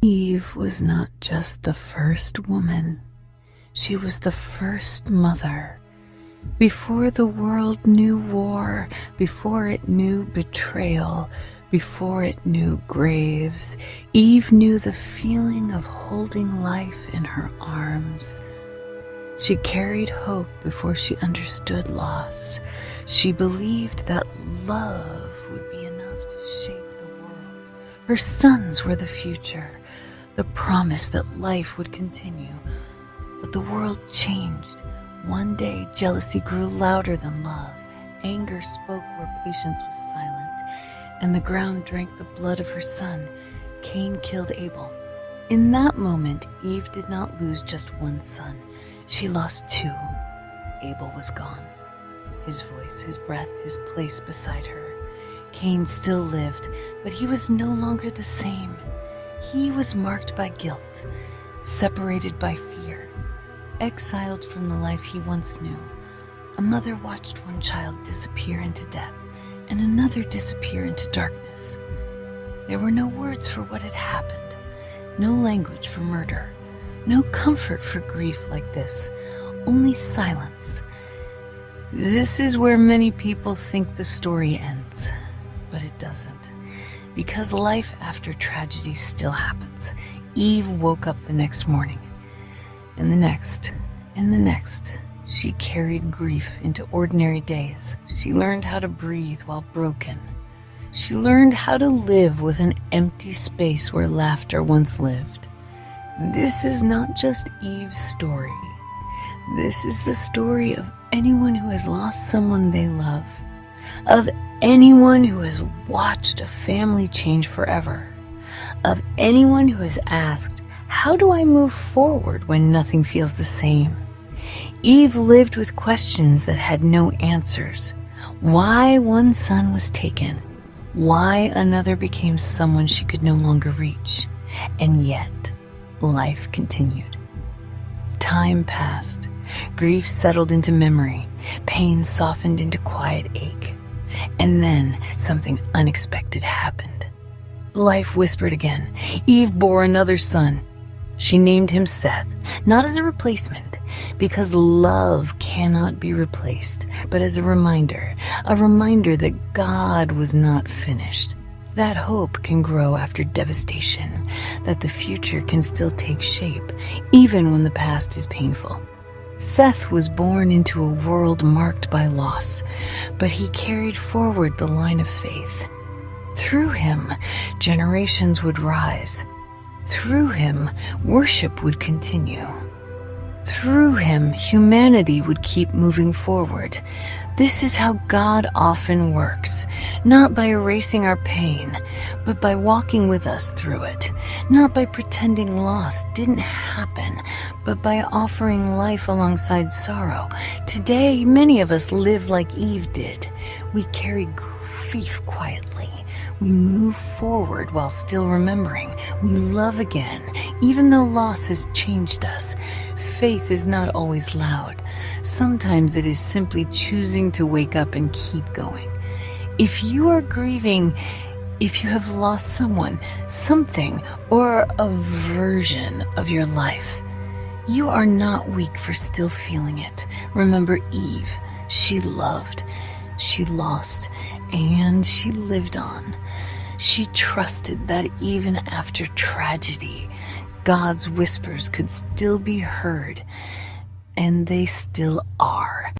Eve was not just the first woman, she was the first mother. Before the world knew war, before it knew betrayal, before it knew graves, Eve knew the feeling of holding life in her arms. She carried hope before she understood loss. She believed that love would be enough to shape the world. Her sons were the future, the promise that life would continue. But the world changed. One day, jealousy grew louder than love. Anger spoke where patience was silent, and the ground drank the blood of her son. Cain killed Abel. In that moment, Eve did not lose just one son. She lost two. Abel was gone. His voice, his breath, his place beside her. Cain still lived, but he was no longer the same. He was marked by guilt, separated by fear, exiled from the life he once knew. A mother watched one child disappear into death and another disappear into darkness. There were no words for what had happened, no language for murder, no comfort for grief like this, only silence. This is where many people think the story ends, but it doesn't. Because life after tragedy still happens. Eve woke up the next morning, and the next, and the next. She carried grief into ordinary days. She learned how to breathe while broken. She learned how to live with an empty space where laughter once lived. This is not just Eve's story. This is the story of anyone who has lost someone they love, of anyone who has watched a family change forever, of anyone who has asked, how do I move forward when nothing feels the same? Eve lived with questions that had no answers. Why one son was taken? Why another became someone she could no longer reach? And yet, life continued. Time passed. Grief settled into memory. Pain softened into quiet ache. And then something unexpected happened. Life whispered again. Eve bore another son. She named him Seth, not as a replacement, because love cannot be replaced, but as a reminder that God was not finished. That hope can grow after devastation, that the future can still take shape, even when the past is painful. Seth was born into a world marked by loss, but he carried forward the line of faith. Through him, generations would rise. Through him, worship would continue. Through him, humanity would keep moving forward. This is how God often works, not by erasing our pain, but by walking with us through it, not by pretending loss didn't happen, but by offering life alongside sorrow. Today, many of us live like Eve did. We carry grief quietly. We move forward while still remembering. We love again, even though loss has changed us. Faith is not always loud. Sometimes it is simply choosing to wake up and keep going. If you are grieving, if you have lost someone, something, or a version of your life, you are not weak for still feeling it. Remember Eve. She loved, she lost, and she lived on. She trusted that even after tragedy, God's whispers could still be heard, and they still are.